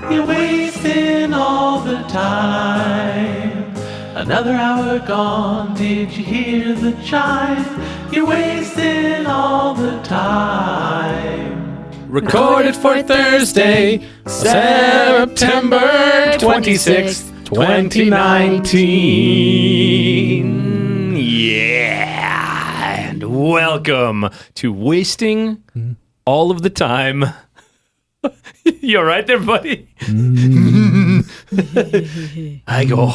You're wasting all the time. Another hour gone, did you hear the chime? You're wasting all the time. Recorded for Thursday, September 26th, 2019. Yeah! And welcome to Wasting All of the Time. You all right there, buddy? I go.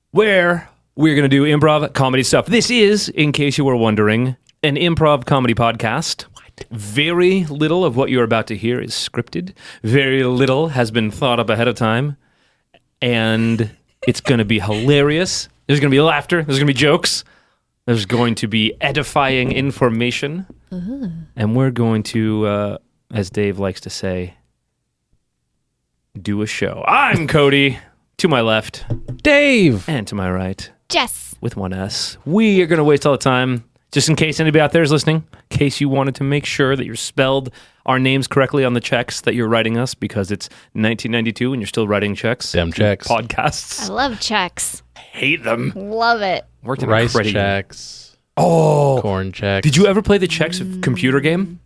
Where we're going to do improv comedy stuff. This is, in case you were wondering, an improv comedy podcast. Very little of what you're about to hear is scripted. Very little has been thought up ahead of time. And it's going to be hilarious. There's going to be laughter. There's going to be jokes. There's going to be edifying information. And we're going to, as Dave likes to say, do a show. I'm Cody. To my left, Dave. And to my right, Jess. With one S. We are going to waste all the time, just in case anybody out there is listening, in case you wanted to make sure that you spelled our names correctly on the checks that you're writing us, because it's 1992 and you're still writing checks. Damn checks. I Podcasts. love checks. Hate them. Love it. Worked in Rice credit. checks. Oh. Corn checks. Did you ever play the checks computer game?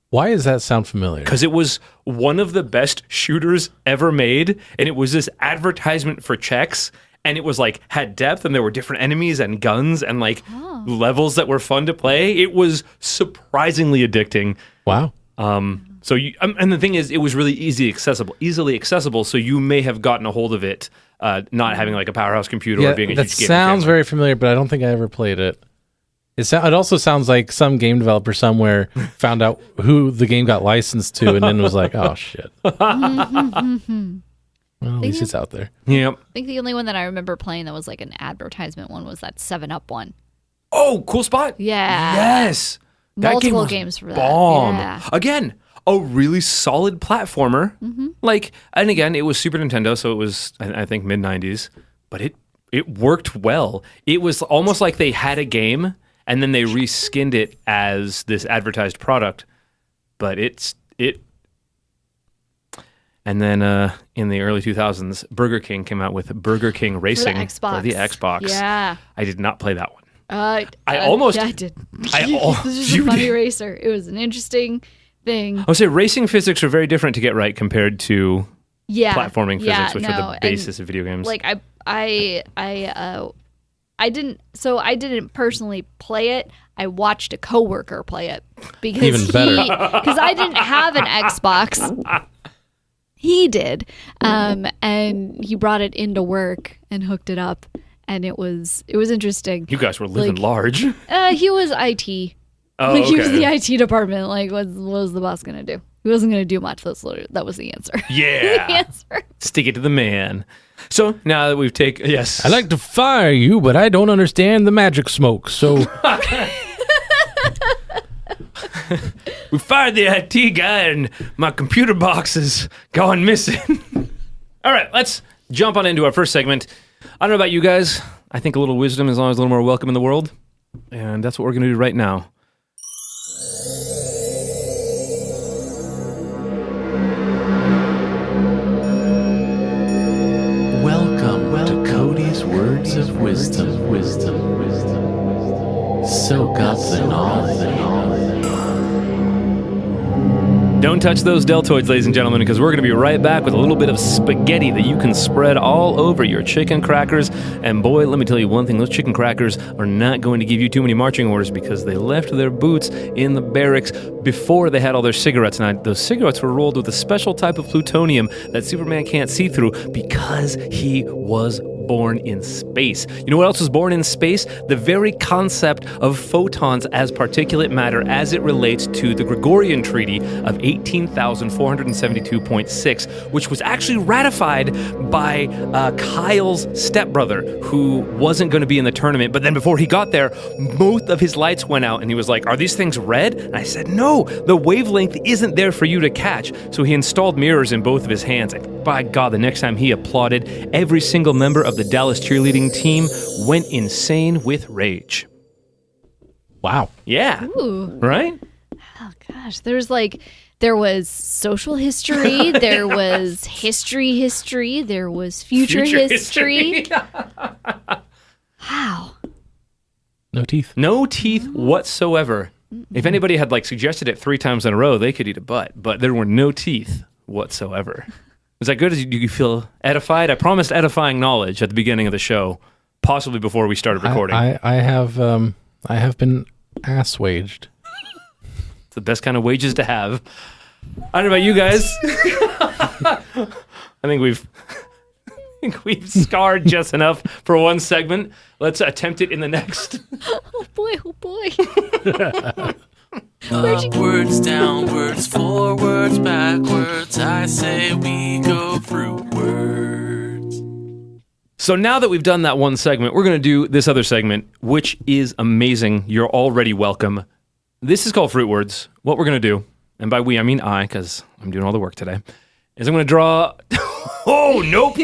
Why does that sound familiar? Because it was one of the best shooters ever made, and it was this advertisement for checks, and it was like had depth, and there were different enemies and guns and like levels that were fun to play. It was surprisingly addicting. Wow. So you, and the thing is, it was really easily accessible. So you may have gotten a hold of it, not having like a powerhouse computer or being a that huge game. sounds very familiar, but I don't think I ever played it. It also sounds like some game developer somewhere found out who the game got licensed to and then was like, oh, shit. Well, at least it's out there. Yep. I think the only one that I remember playing that was like an advertisement one was that 7-Up one. Oh, cool spot. Yeah. Yes. That game Multiple was games for that. bomb. Yeah. Again, a really solid platformer. Like, and again, it was Super Nintendo, so it was, I think, mid-90s. But it worked well. It was almost like they had a game, and then they reskinned it as this advertised product. But it. And then in the early 2000s, Burger King came out with Burger King Racing for the Xbox. Yeah. I did not play that one. I did. This is just a funny racer. It was an interesting thing. I would say racing physics are very different to get right compared to platforming physics, which are the basis of video games. Like I didn't personally play it. I watched a coworker play it because even better. Because I didn't have an Xbox. He did, and he brought it into work and hooked it up, and it was interesting. You guys were living large. He was IT. Oh, He was okay. the IT department. Like, what was the boss gonna do? He wasn't gonna do much. That was the answer. Yeah. The answer. Stick it to the man. So now that we've taken, yes. I'd like to fire you, but I don't understand the magic smoke, so... We fired the IT guy and my computer box is gone missing. All right, let's jump on into our first segment. I don't know about you guys. I think a little wisdom is always a little more welcome in the world. And that's what we're going to do right now. Welcome to Cody's Words of Wisdom. Soak up the knowledge. Don't touch those deltoids, ladies and gentlemen, because we're going to be right back with a little bit of spaghetti that you can spread all over your chicken crackers. And boy, let me tell you one thing, those chicken crackers are not going to give you too many marching orders because they left their boots in the barracks before they had all their cigarettes. Now, those cigarettes were rolled with a special type of plutonium that Superman can't see through because he was born in space. You know what else was born in space? The very concept of photons as particulate matter as it relates to the Gregorian Treaty of 18,472.6, which was actually ratified by Kyle's stepbrother, who wasn't going to be in the tournament. But then before he got there, both of his lights went out, and he was like, "Are these things red?" And I said, "No, the wavelength isn't there for you to catch." So he installed mirrors in both of his hands. And by God, the next time he applauded, every single member of the Dallas cheerleading team went insane with rage. Wow. Yeah. Ooh. Right? Oh gosh, there's like There was social history. There was history. There was future history. Wow. No teeth. No teeth whatsoever. If anybody had like suggested it 3 times in a row, they could eat a butt, but there were no teeth whatsoever. Was that good? Do you feel edified? I promised edifying knowledge at the beginning of the show, possibly before we started recording. I have been ass-waged. It's the best kind of wages to have. I don't know about you guys. I think we've scarred just enough for one segment. Let's attempt it in the next. Oh boy. Upwards, downwards, forwards, backwards. I say we go fruitwards. So now that we've done that one segment, we're going to do this other segment, which is amazing. You're already welcome. This is called Fruitwards. What we're going to do, and by we I mean I, because I'm doing all the work today, is I'm going to draw... Oh, nope.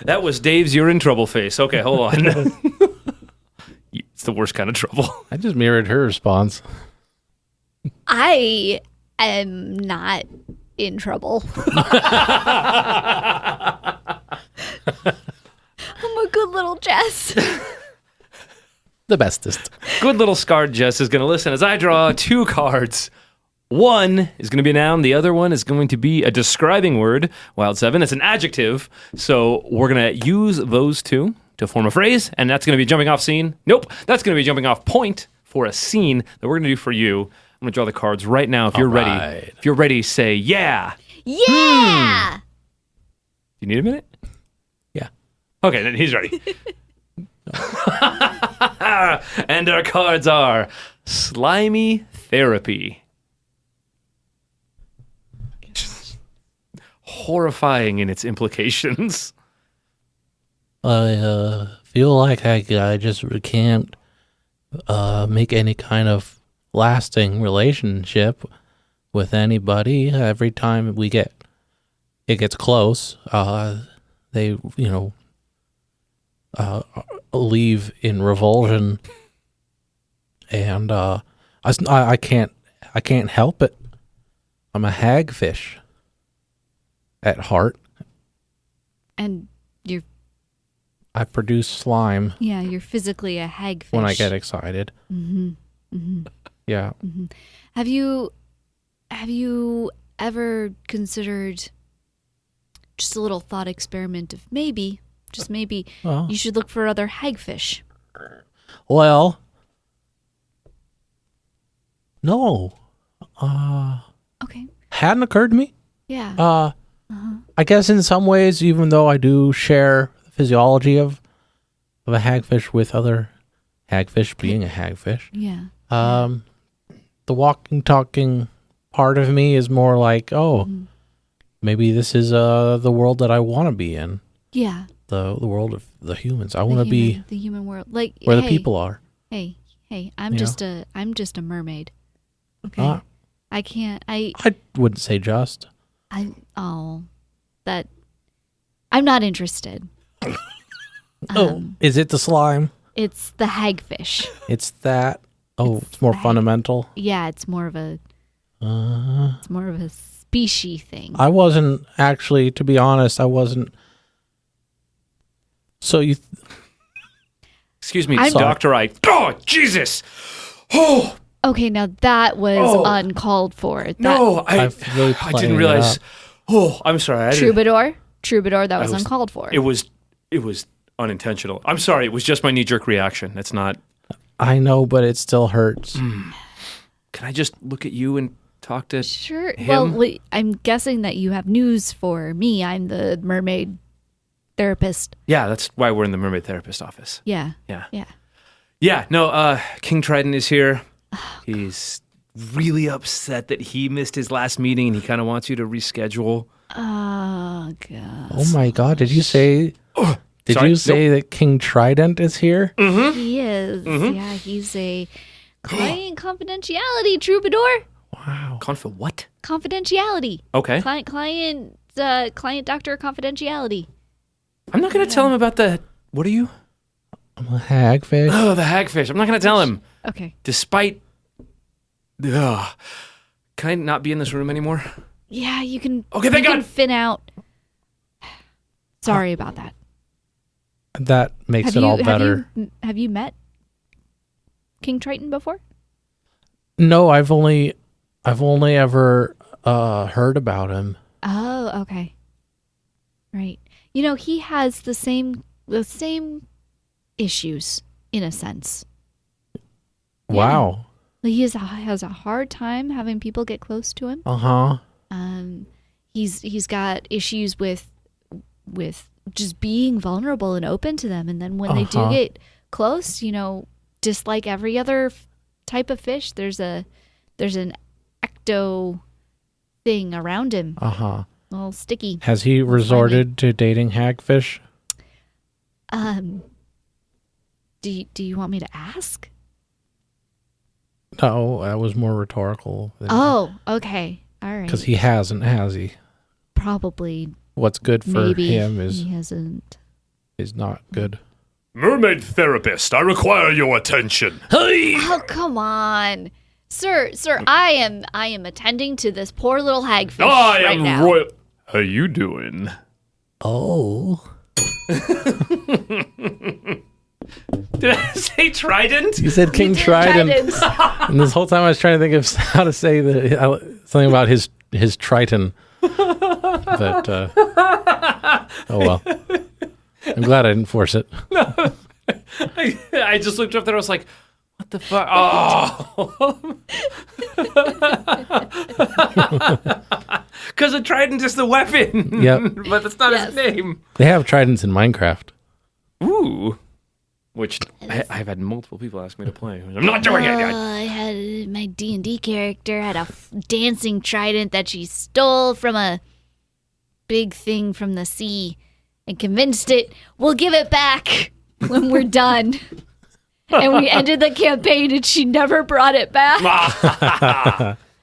That was Dave's "you're in trouble" face. Okay, hold on. It's the worst kind of trouble. I just mirrored her response. I am not in trouble. I'm a good little Jess. The bestest. Good little scarred Jess is going to listen as I draw 2 cards. One is going to be a noun. The other one is going to be a describing word. Wild 7, it's an adjective. So we're going to use those 2 to form a phrase, and that's going to be a jumping off scene. Nope, that's going to be a jumping off point for a scene that we're going to do for you. I'm going to draw the cards right now. If you're ready, if you're ready, say yeah. Yeah. You need a minute? Yeah. Okay, then he's ready. And our cards are Slimy Therapy. Horrifying in its implications. I feel like I just can't make any kind of lasting relationship with anybody. Every time it gets close, they leave in revulsion, and I can't help it. I'm a hagfish at heart. And I produce slime. Yeah, you're physically a hagfish. When I get excited. Mm-hmm. Mm-hmm. Yeah. Mm-hmm. Have you ever considered just a little thought experiment of maybe, just maybe, you should look for other hagfish? Well, no. Okay. Hadn't occurred to me. Yeah. I guess in some ways, even though I do share the physiology of a hagfish with other hagfish, being a hagfish. Yeah. The walking, talking part of me is more like, maybe this is the world that I want to be in. Yeah. The world of the humans. I want to be the human world, like where the people are. Hey, I'm just a mermaid. Okay. I wouldn't say just. I'm not interested. Is it the slime? It's the hagfish. It's that. It's more fundamental. Yeah, it's more of a species thing. I wasn't actually, to be honest, I wasn't. So you. Excuse me, Dr. Ike. Oh, Jesus! Oh! Okay, now that was uncalled for. I didn't realize. Oh, I'm sorry. Troubadour, that was uncalled for. It was unintentional. I'm sorry. It was just my knee-jerk reaction. It's not. I know, but it still hurts. Can I just look at you and talk to Sure. him? Well, I'm guessing that you have news for me. I'm the mermaid therapist. Yeah, that's why we're in the mermaid therapist office. Yeah. Yeah. Yeah. Yeah. No. King Trident is here. He's really upset that he missed his last meeting, and he kind of wants you to reschedule. Oh God. Oh my God! Did you say? Did you say that King Trident is here? Mm-hmm. He is. Mm-hmm. Yeah, he's a client confidentiality troubadour. Wow. What? Confidentiality. Okay. Client doctor confidentiality. I'm not going to tell him about the. What are you? I'm a hagfish. Oh, the hagfish. I'm not going to tell him. Okay. Despite. God, Can I not be in this room anymore? Yeah, you can. Okay, thank you can God. fin out. Sorry about that. That makes it all better. Have you met King Triton before? No, I've only ever heard about him. Oh, okay. Right. You know, he has the same issues in a sense. Wow. He has a hard time having people get close to him. Uh-huh. He's got issues with just being vulnerable and open to them, and then when they do get close, you know, just like every other type of fish, there's an ecto thing around him. A little sticky. Has he resorted to dating hagfish? Do you want me to ask? No, that was more rhetorical. Oh, okay. All right. Because he hasn't, has he? Probably. What's good for Maybe him he hasn't. is not good. Mermaid therapist, I require your attention. Hey! Oh, come on. Sir, I am attending to this poor little hagfish I right am now. royal. How you doing? Oh. Did I say trident? You said King Trident. And this whole time I was trying to think of how to say something about his Triton. But, oh well. I'm glad I didn't force it. I just looked up there. I was like, "What the fuck?" Oh, because a trident is the weapon. Yep. But that's not his name. They have tridents in Minecraft. Ooh, which I've had multiple people ask me to play. I'm not doing it. I had my D&D character had a dancing trident that she stole from a big thing from the sea and convinced it we'll give it back when we're done. And we ended the campaign and she never brought it back.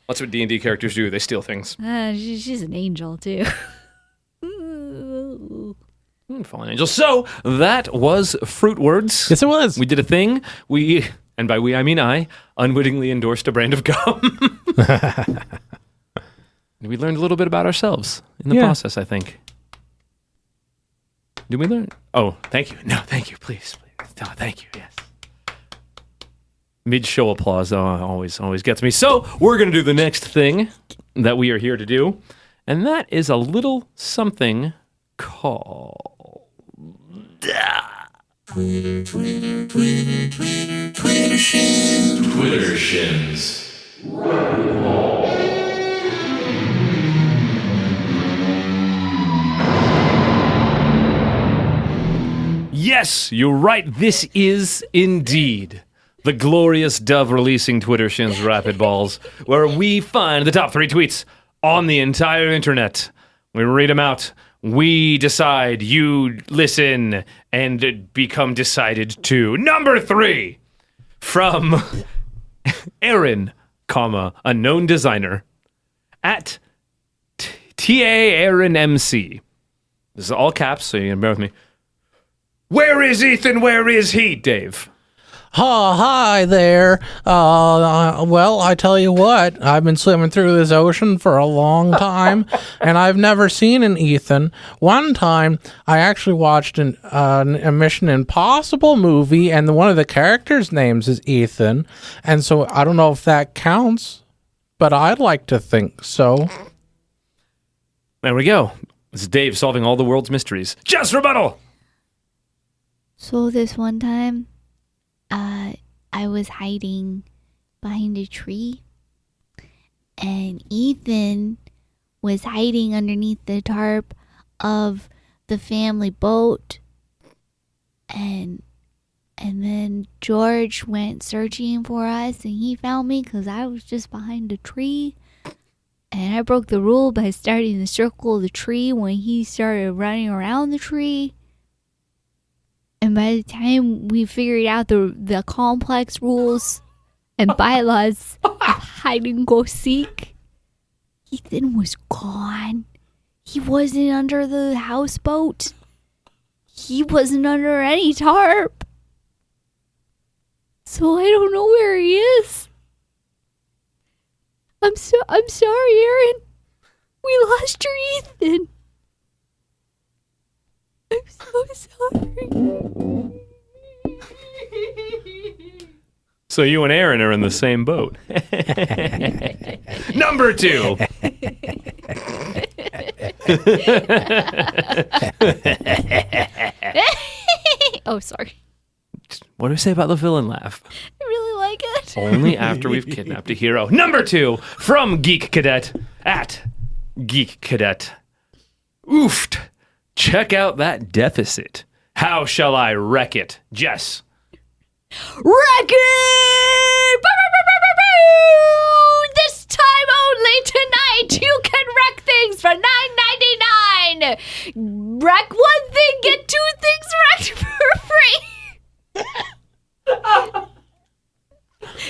That's what D&D characters do. They steal things. She's an angel too. Fallen angel. So that was Fruitwards. Yes, it was. We did a thing. And by we I mean I, unwittingly endorsed a brand of gum. We learned a little bit about ourselves in the process, I think. Did we learn? Oh, thank you. No, thank you. Please. No, thank you. Yes. Mid-show applause always gets me. So we're going to do the next thing that we are here to do, and that is a little something called... Twittershins. Yes, you're right. This is indeed the glorious Dove releasing Twittershins Rapidballs, where we find the top 3 tweets on the entire internet. We read them out. We decide. You listen and become decided to. Number 3 from Aaron, unknown designer at TA Aaron MC. This is all caps, so you can bear with me. Where is Ethan? Where is he, Dave? Hi there. Well, I tell you what, I've been swimming through this ocean for a long time, and I've never seen an Ethan. One time, I actually watched a Mission Impossible movie, and one of the characters' names is Ethan, and so I don't know if that counts, but I'd like to think so. There we go. This is Dave solving all the world's mysteries. Just rebuttal! So this one time, I was hiding behind a tree, and Ethan was hiding underneath the tarp of the family boat, and then George went searching for us, and he found me because I was just behind a tree, and I broke the rule by starting the circle of the tree when he started running around the tree. And by the time we figured out the complex rules and bylaws of hide and go seek, Ethan was gone. He wasn't under the houseboat. He wasn't under any tarp. So I don't know where he is. I'm sorry, Aaron. We lost your Ethan. I'm so sorry. So you and Aaron are in the same boat. Number 2. Oh, sorry. What do we say about the villain laugh? I really like it. Only after we've kidnapped a hero. Number 2, from Geek Cadet, at Geek Cadet. Oofed. Check out that deficit. How shall I wreck it? Jess. Wreck it! This time only tonight, you can wreck things for $9.99. Wreck one thing, get 2 things wrecked for free.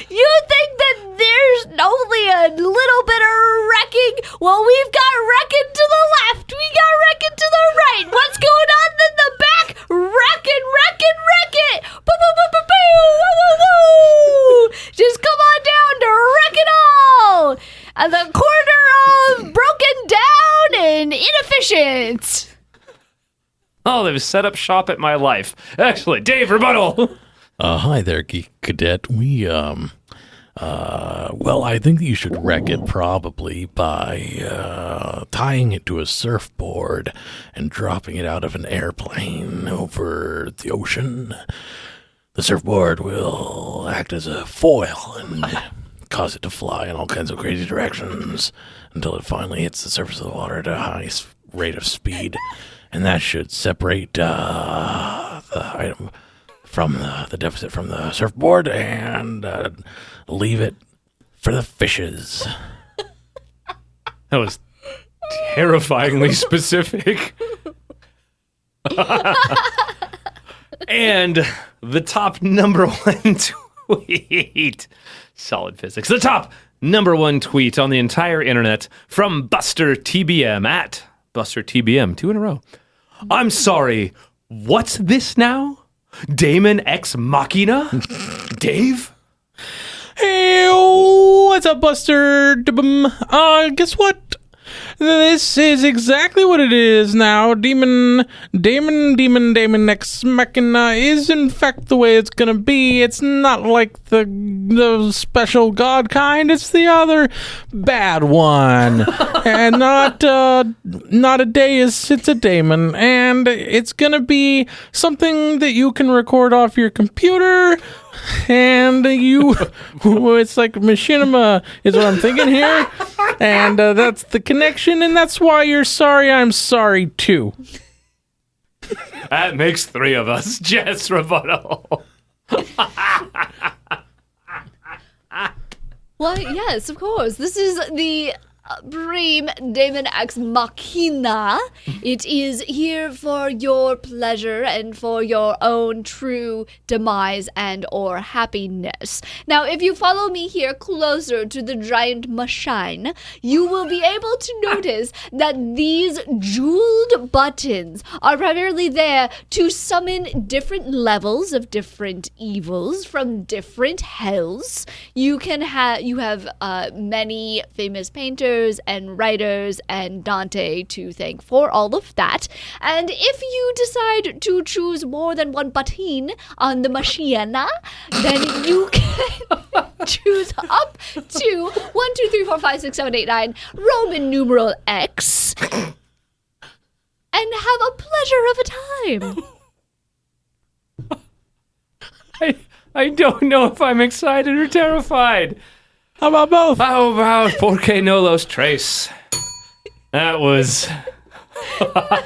You think that there's only a little bit of wrecking? Well, we've got wrecking to the left. We got wrecking to the right. What's going on in the back? Wrecking. Wreck it. Boo. Just come on down to wreck it all. At the corner of broken down and inefficient. Oh, they've set up shop at my life. Actually, Dave, rebuttal. Hi there, Geek Cadet. Well, I think you should wreck it probably by tying it to a surfboard and dropping it out of an airplane over the ocean. The surfboard will act as a foil and cause it to fly in all kinds of crazy directions until it finally hits the surface of the water at a high rate of speed. And that should separate the item from the deficit from the surfboard and leave it for the fishes. That was terrifyingly specific. And the top number 1 tweet. Solid physics. The top number 1 tweet on the entire internet from Buster TBM at Buster TBM. 2 in a row. I'm sorry. What's this now? Damon Ex Machina? Dave? Hey, what's up, Buster? Guess what? This is exactly what it is now. Damon Ex Machina is in fact the way it's gonna be. It's not like the special god kind. It's the other bad one, and not a deus. It's a daemon, and it's gonna be something that you can record off your computer. And it's like machinima is what I'm thinking here. And that's the connection, and that's why you're sorry. I'm sorry, too. That makes 3 of us. Jess, rebuttal. Well, yes, of course. This is the Bream Damon Ex Machina. It is here for your pleasure and for your own true demise and or happiness. Now, if you follow me here closer to the giant machine, you will be able to notice that these jeweled buttons are primarily there to summon different levels of different evils from different hells. You have many famous painters and writers and Dante to thank for all of that. And if you decide to choose more than one button on the machina, then you can choose up to 1, 2, 3, 4, 5, 6, 7, 8, 9 Roman numeral X and have a pleasure of a time. I don't know if I'm excited or terrified. How about both? How about Porque No Los Tres? That was... I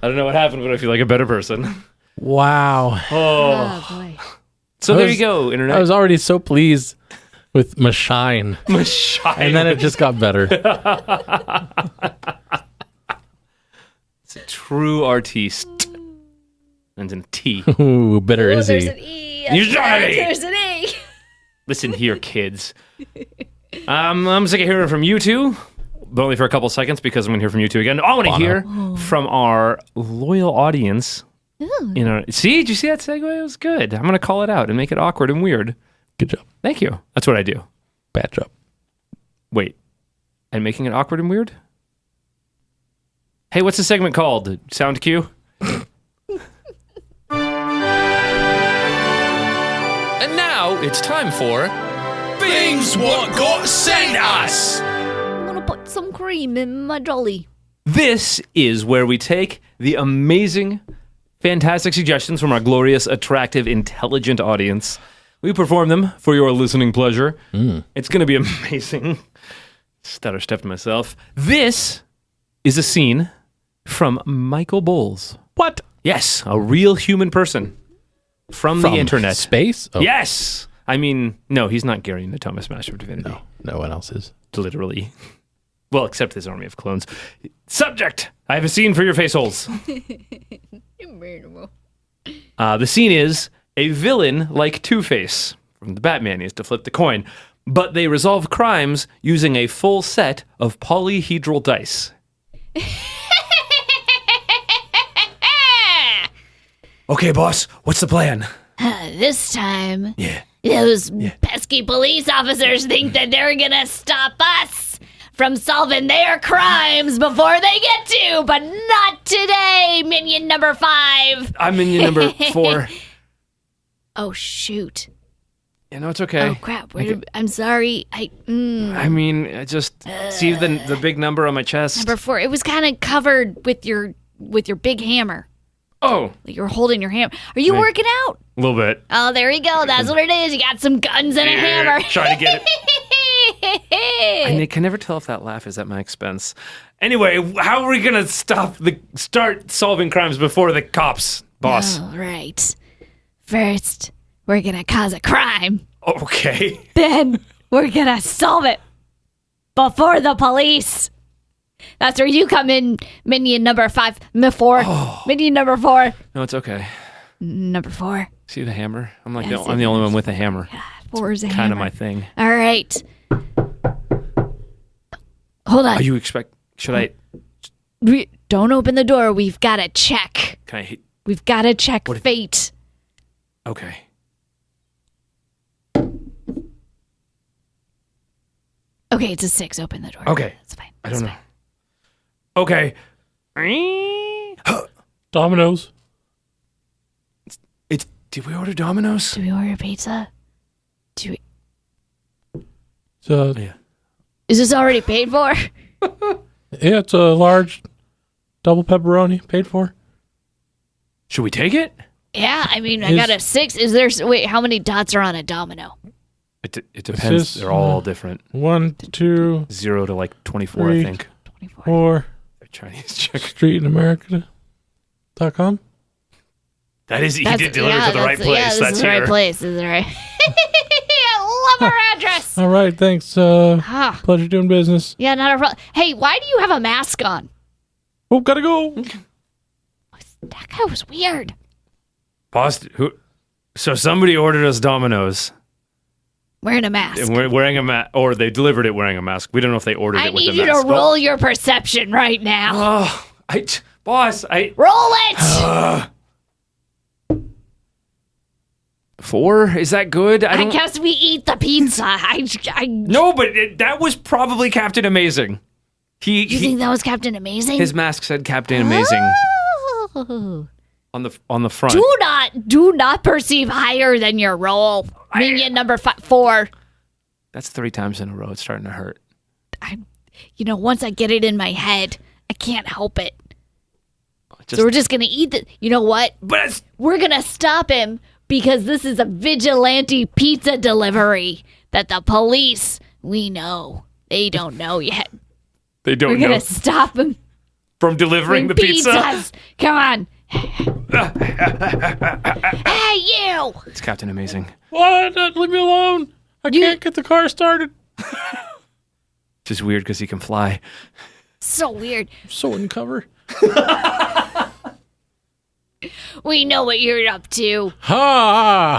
don't know what happened, but I feel like a better person. Wow. Oh, boy. So there you go, Internet. I was already so pleased with Machine. And then it just got better. It's a true artiste. And in a T. Ooh, better is There's he? an E. You got it. There's an E. Listen here, kids. I'm sick of hearing from you two, but only for a couple seconds because I'm going to hear from you two again. I want to hear from our loyal audience. See, did you see that segue? It was good. I'm going to call it out and make it awkward and weird. Good job. Thank you. That's what I do. Bad job. Wait. And making it awkward and weird? Hey, what's the segment called? Sound cue? And now it's time for Things What Got Sent Us! I'm gonna put some cream in my jolly. This is where we take the amazing, fantastic suggestions from our glorious, attractive, intelligent audience. We perform them for your listening pleasure. It's going to be amazing. Stutter stepped myself. This is a scene from Michael Bowles. What? Yes, a real human person from the internet. Space? Oh, Yes! I mean, no, he's not Gary the Thomas Master of Divinity. no one else is. Literally. Well, except his army of clones. Subject! I have a scene for your face holes. The scene is a villain like Two-Face from the Batman. He has to flip the coin. But they resolve crimes using a full set of polyhedral dice. Okay, boss, what's the plan? This time, Yeah. those pesky police officers think that they're gonna stop us from solving their crimes before they get to, but not today, minion number 5. I'm minion number 4. Oh, shoot. You know, it's okay. Oh, crap. I'm sorry. I mean, I just see the big number on my chest. Number 4. It was kind of covered with your big hammer. Oh, Like you're holding your hammer. Are you working out? a little bit. Oh, there you go. That's what it is. You got some guns and a hammer. Trying to get it. I can never tell if that laugh is at my expense. Anyway, how are we gonna start solving crimes before the cops, boss? All right. First, we're going to cause a crime. Okay. Then we're going to solve it before the police. That's where you come in, minion number 5. Minion number 4. No, it's okay. Number 4. See the hammer? I'm Yes, I'm the only one with a hammer. 4 is a hammer. Kind of my thing. All right. Hold on. Are you should I? Don't open the door. We've got to check. Can I? We've got to check fate. Okay. Okay, it's a 6. Open the door. Okay. That's fine. I don't know. Okay. Domino's. Did we order Domino's? Do we order pizza? So, Yeah. Is this already paid for? yeah, it's a large double pepperoni paid for. Should we take it? Yeah, I mean, I got a 6. Is there? Wait, how many dots are on a domino? It depends. just, They're all different. 1, 2, 0 to like 24, 3. I think. 24. 4. They're Chinese check. streetinamerica.com. That is, he did deliver to the right place. Yeah, this That's is the right here. place. This is the right. I love our address. All right, thanks. Ah, Pleasure doing business. yeah, not a problem. Hey, why do you have a mask on? Oh, gotta go. That guy was weird. Boss, so somebody ordered us Domino's. Wearing a mask. And we're wearing a mask, or they delivered it wearing a mask. We don't know if they ordered I it with a need you mask. to roll your perception right now. Oh, boss, Roll it. 4? Is that good? I guess we eat the pizza. No, but that was probably Captain Amazing. You think that was Captain Amazing? His mask said Captain Amazing Oh. on the front. Do not perceive higher than your roll. Minion number 4. That's 3 times in a row. It's starting to hurt. Once I get it in my head, I can't help it. So we're just gonna eat it. You know what? But We're gonna stop him because this is a vigilante pizza delivery that the police, we know, they don't know yet. they don't We're know gonna stop him from delivering the pizza. pizzas. Come on. Hey, you! It's Captain Amazing. What? Leave me alone. I can't get the car started. Just weird because he can fly. So weird. So in cover. We know what you're up to. Oh,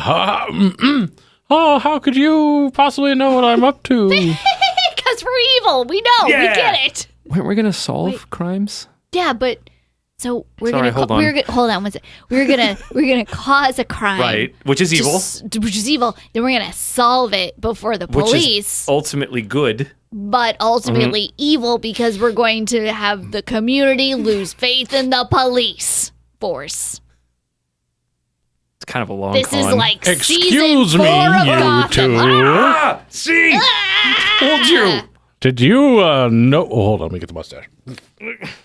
how could you possibly know what I'm up to? Because we're evil. We know. Yeah. We get it. Weren't we going to solve crimes? Yeah, but So we're Sorry, gonna hold on. hold on one second. We're gonna cause a crime, Right, which is evil. Which is evil. Then we're gonna solve it before the Which police. is ultimately good. But ultimately evil because we're going to have the community lose faith in the police force. It's kind of a long This con. is like Excuse season 4 me, of you Gotham. two. Ah! See? Told you. Did you know? Oh, hold on, let me get the mustache.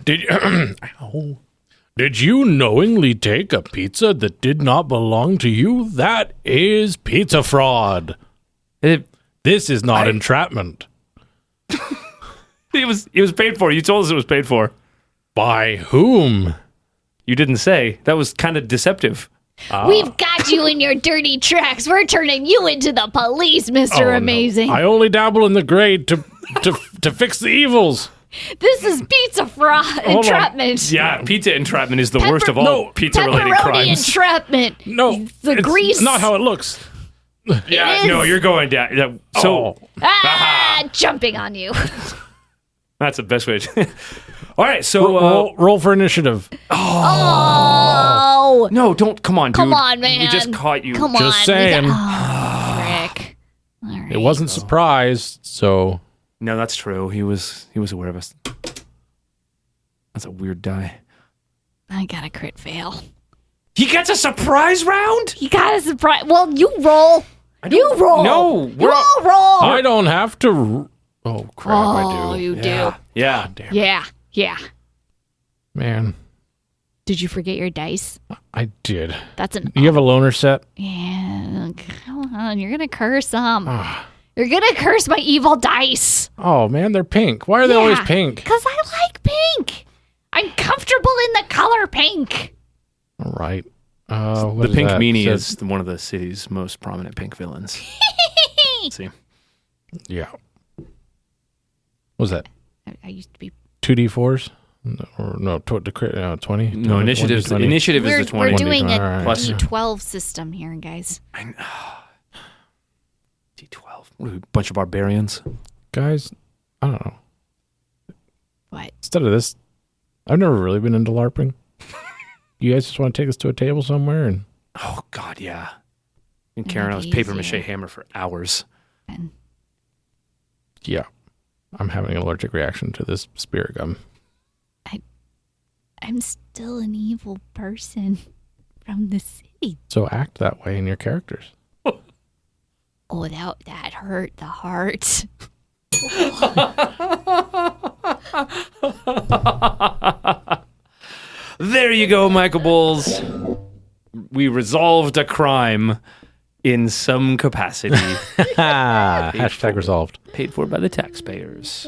Did Ow. Did you knowingly take a pizza that did not belong to you? That is pizza fraud. This is not entrapment. It was paid for. You told us it was paid for. By whom? You didn't say. That was kind of deceptive. We've got you in your dirty tracks. We're turning you into the police, Mr. Oh, no. Amazing. I only dabble in the gray to fix the evils. This is pizza fraud entrapment. Yeah, pizza entrapment is the worst of all no, pizza-related Pepperoni crimes. entrapment. No, The it's grease. not how it looks. Yeah, is. no, you're going down. Yeah, so Jumping on you. that's the best way to... All right, so... roll for initiative. Oh. no, don't... Come on, dude. Come on, man. We just caught you. Come Just on. saying. Frick. All right. It wasn't surprised, so No, that's true. He was aware of us. That's a weird die. I got a crit fail. He gets a surprise round? You got a surprise. Well, you roll. You roll. No, You all roll. I don't have to. Oh crap! I Oh, do. you Yeah. Yeah. Damn, do. Yeah. man, Did you forget your dice? I did. That's an. You have a loner set? Yeah. Come on. You're going to curse them. You're going to curse my evil dice. Oh man, they're pink. Why are they always pink? Because I like pink. I'm comfortable in the color pink. All right. The Pink Meanie is one of the city's most prominent pink villains. Let's see. Yeah. What was that? I used to be. 2d4s? Or no, 20? No, initiative is the 20. We're doing a All right. Plus- D12 system here, guys. D12. What are we, a bunch of barbarians? Guys, I don't know. What? Instead of this, I've never really been into LARPing. You guys just want to take us to a table somewhere and Oh, God, yeah. And It Karen, might I was be paper mache easier. hammer for hours. And yeah, I'm having an allergic reaction to this spirit gum. I'm still an evil person from the city. So act that way in your characters. Oh, that hurt the heart. There you go, Michael Bowles. We resolved a crime in some capacity. Hashtag resolved. Paid for by the taxpayers.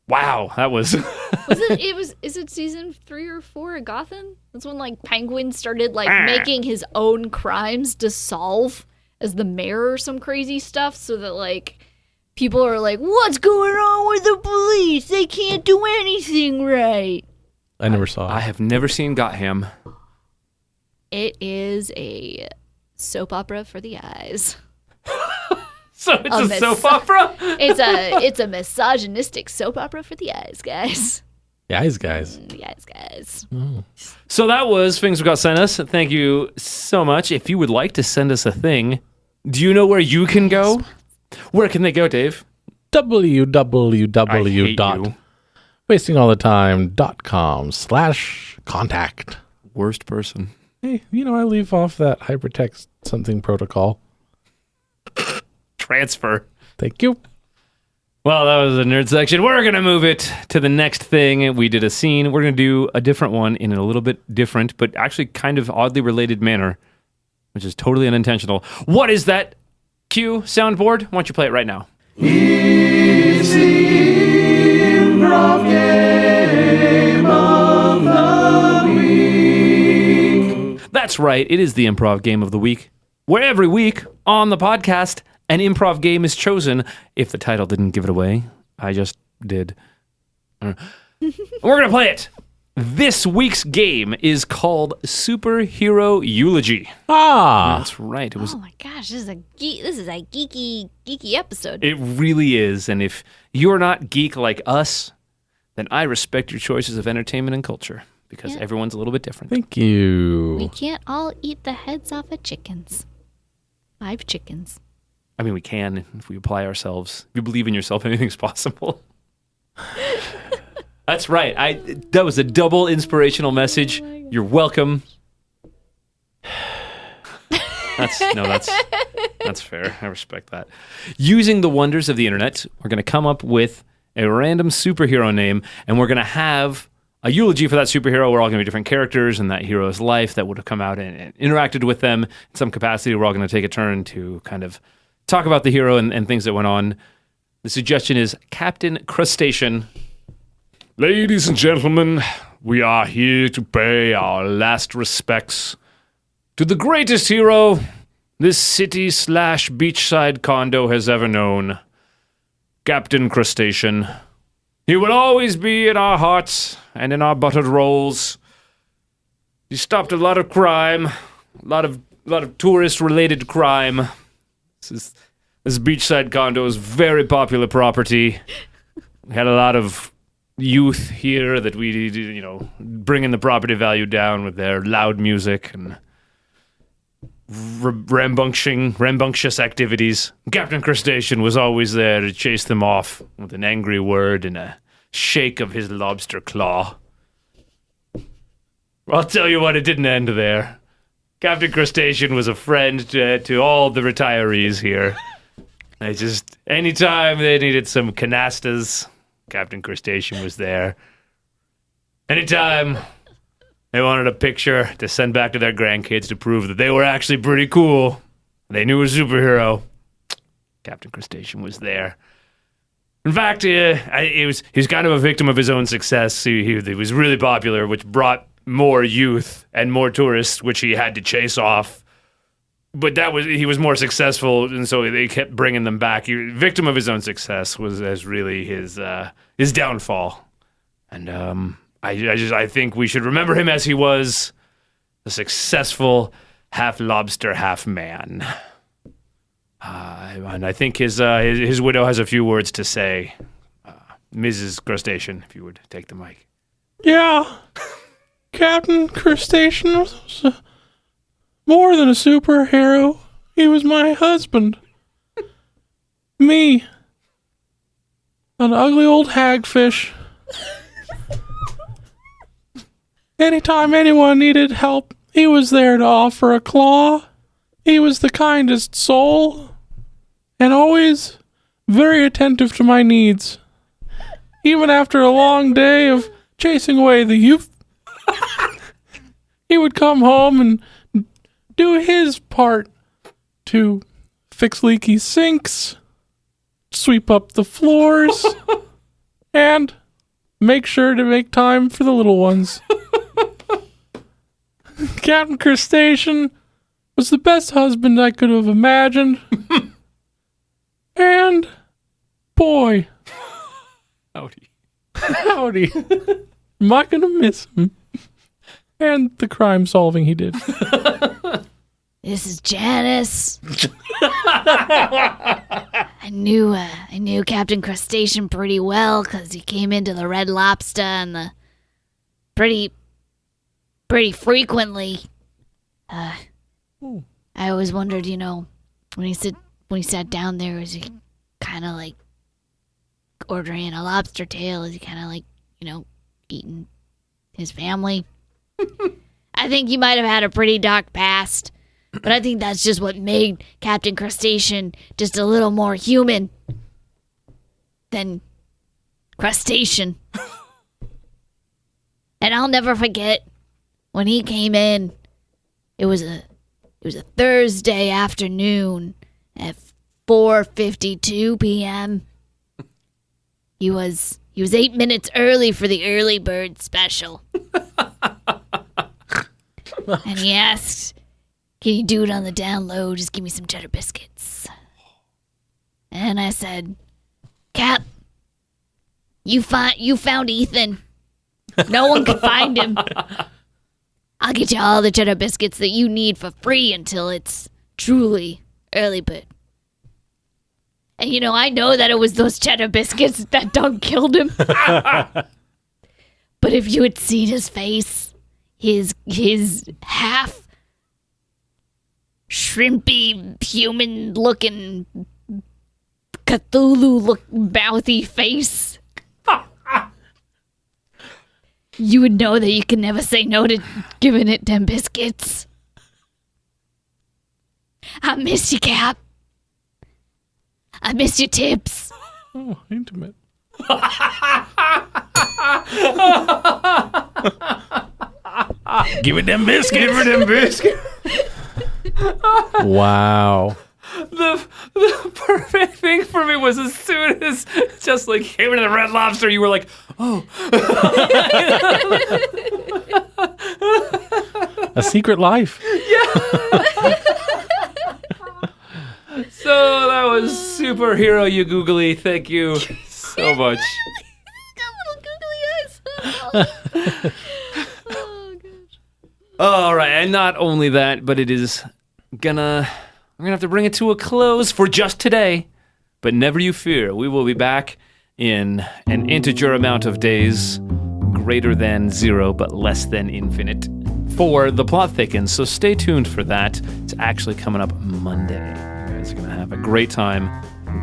Wow, that was... Is it season 3 or 4 of Gotham? That's when like Penguin started like making his own crimes to solve as the mayor or some crazy stuff, so that like people are like, what's going on with the police? They can't do anything right. I never saw I it. have never seen Gotham. It is a soap opera for the eyes. So it's a soap opera? It's a misogynistic soap opera for the eyes, guys. Guys. Yes, guys. So that was Fings Got Sent Us. Thank you so much. If you would like to send us a thing, do you know where you can go? Where can they go, Dave? www.wastingallthetime.com/contact. Worst person. Hey, I leave off that hypertext something protocol. Transfer. Thank you. Well, that was the nerd section. We're going to move it to the next thing. We did a scene. We're going to do a different one in a little bit different, but actually kind of oddly related manner, which is totally unintentional. What is that? Cue soundboard. Why don't you play it right now? It's the Improv Game of the Week. That's right. It is the Improv Game of the Week, where every week on the podcast, an improv game is chosen. If the title didn't give it away, I just did. We're going to play it. This week's game is called Superhero Eulogy. That's right. It was. Oh my gosh, this is a geeky episode. It really is. And if you're not geek like us, then I respect your choices of entertainment and culture because Yeah. everyone's a little bit different. Thank you. We can't all eat the heads off of chickens. 5 chickens. I mean, we can if we apply ourselves. If you believe in yourself, anything's possible. That's right. That was a double inspirational message. You're welcome. That's fair. I respect that. Using the wonders of the internet, we're going to come up with a random superhero name, and we're going to have a eulogy for that superhero. We're all going to be different characters in that hero's life that would have come out and interacted with them in some capacity. We're all going to take a turn to kind of talk about the hero and things that went on. The suggestion is Captain Crustacean. Ladies and gentlemen, we are here to pay our last respects to the greatest hero this city/beachside condo has ever known, Captain Crustacean. He will always be in our hearts and in our buttered rolls. He stopped a lot of crime, a lot of tourist-related crime. This beachside condo is very popular property. We had a lot of youth here that we, bringing the property value down with their loud music and rambunctious activities. Captain Crustacean was always there to chase them off with an angry word and a shake of his lobster claw. I'll tell you what, it didn't end there. Captain Crustacean was a friend to all the retirees here. Anytime they needed some canastas, Captain Crustacean was there. Anytime they wanted a picture to send back to their grandkids to prove that they were actually pretty cool, they knew a superhero, Captain Crustacean was there. In fact, he was kind of a victim of his own success. He was really popular, which brought more youth and more tourists, which he had to chase off. But he was more successful, and so they kept bringing them back. Victim of his own success was really his downfall. And I think we should remember him as he was, a successful half lobster, half man. And I think his widow has a few words to say. Mrs. Crustacean, if you would take the mic. Yeah, Captain Crustacean was more than a superhero. He was my husband. Me, an ugly old hagfish. Anytime anyone needed help, he was there to offer a claw. He was the kindest soul, and always very attentive to my needs. Even after a long day of chasing away the youth, he would come home and do his part to fix leaky sinks, sweep up the floors, and make sure to make time for the little ones. Captain Crustacean was the best husband I could have imagined. And boy, howdy. Am I gonna miss him? And the crime solving he did. This is Janice. I knew Captain Crustacean pretty well because he came into the Red Lobster and pretty frequently. I always wondered, when he sat down there, was he kind of like ordering a lobster tail? Is he kind of like, eating his family? I think he might have had a pretty dark past, but I think that's just what made Captain Crustacean just a little more human than crustacean. And I'll never forget when he came in. It was a Thursday afternoon at 4:52 p.m. He was 8 minutes early for the early bird special. And he asked, "Can you do it on the down low? Just give me some cheddar biscuits." And I said, "Cap, you found Ethan. No one could find him. I'll get you all the cheddar biscuits that you need for free until it's truly early bird." And I know that it was those cheddar biscuits that dog killed him. But if you had seen his face, his half shrimpy, human-looking, Cthulhu-mouthy face, you would know that you can never say no to giving it them biscuits. I miss you, Cap. I miss your tips. Oh, intimate. Give it them biscuits. Give it them biscuits. Wow. The perfect thing for me was as soon as just like came into the Red Lobster, you were like, oh. A secret life. So that was superhero you googly. Thank you so much. All right, and not only that, but it is we're gonna have to bring it to a close for just today. But never you fear, we will be back in an integer amount of days, greater than 0 but less than infinite, for The Plot Thickens. So stay tuned for that. It's actually coming up Monday. You guys are gonna have a great time.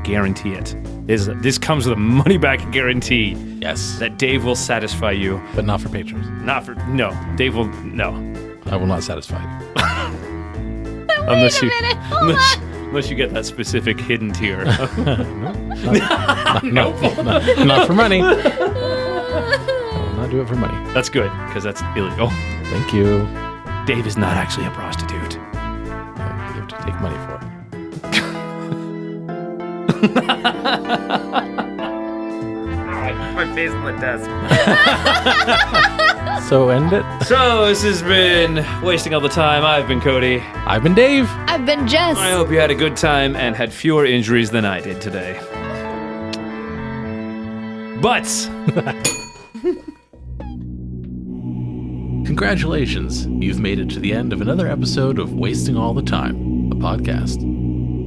Guarantee it. This comes with a money-back guarantee. Yes. That Dave will satisfy you. But not for patrons. Dave will no. I will not satisfy you. Unless you get that specific hidden tier. Not for money. I will not do it for money. That's good, because that's illegal. Thank you. Dave is not actually a prostitute. You have to take money for it. My face on the desk. So end it. So this has been Wasting All the Time. I've been Cody. I've been Dave. I've been Jess. I hope you had a good time and had fewer injuries than I did today. But Congratulations, you've made it to the end of another episode of Wasting All the Time, a podcast.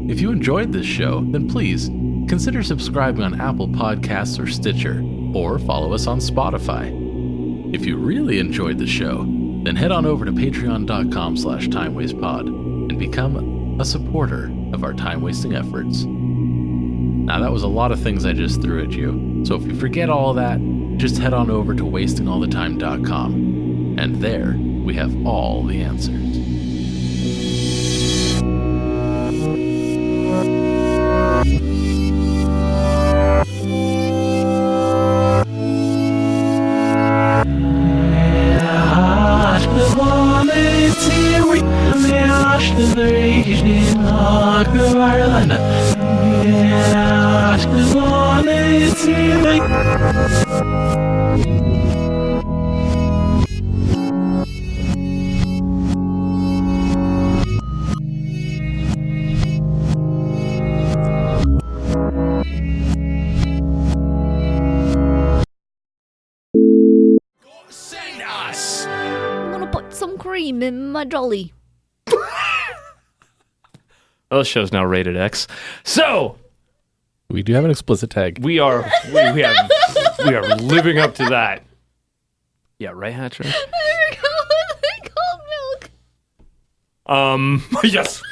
If you enjoyed this show, then please consider subscribing on Apple Podcasts or Stitcher, or follow us on Spotify. If you really enjoyed the show, then head on over to patreon.com/timewastepod and become a supporter of our time-wasting efforts. Now that was a lot of things I just threw at you, so if you forget all of that, just head on over to wastingallthetime.com, and there we have all the answers. Send us. I'm gonna put some cream in my jolly. well, this show's now rated X. So We do have an explicit tag. we are living up to that. Yeah, right, Hatcher? I forgot what they called milk. Yes.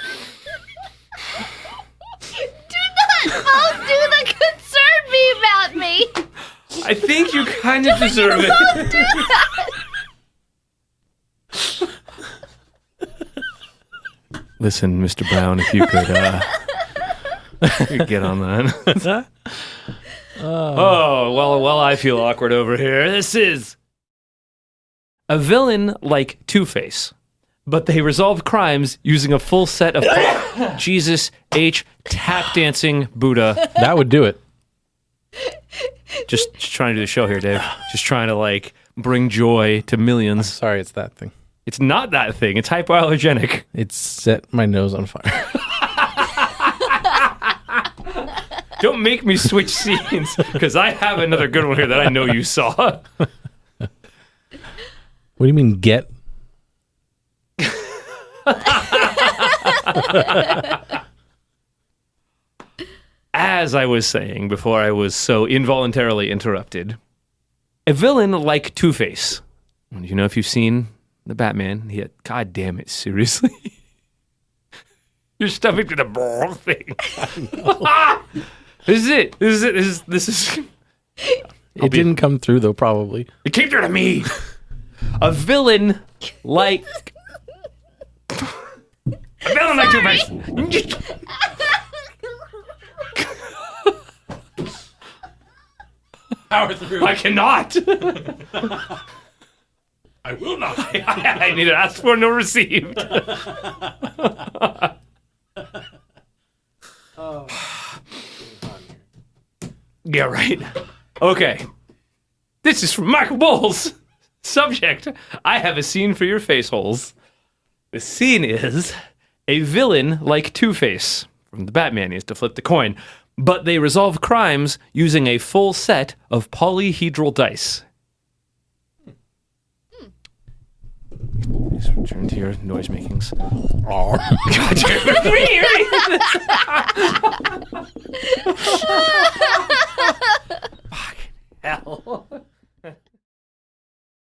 Do not both do the concern me about me. I think you kind of deserve it. Don't do that. Listen, Mr. Brown, if you could get on that. Oh, well, while I feel awkward over here, this is a villain like Two-Face, but they resolve crimes using a full set of Jesus H tap dancing Buddha. That would do it. Just trying to do the show here, Dave. Just trying to like bring joy to millions. Sorry, it's that thing. It's not that thing. It's hypoallergenic. It set my nose on fire. Don't make me switch scenes, because I have another good one here that I know you saw. What do you mean, get? As I was saying before I was so involuntarily interrupted, A villain like Two-Face. You know, if you've seen the Batman, God damn it, seriously? You're stuffing to the ball thing. This is it. This is. It didn't come through though, probably. It came through to me. A villain like. A villain like Two-Face. Power through. I cannot. I will not. I need to ask for no received. Yeah, right. Okay. This is from Michael Bowles. Subject: I have a scene for your face holes. The scene is a villain like Two-Face from the Batman. He has to flip the coin, but they resolve crimes using a full set of polyhedral dice. Please return to your noise makings. Oh, God, fucking hell.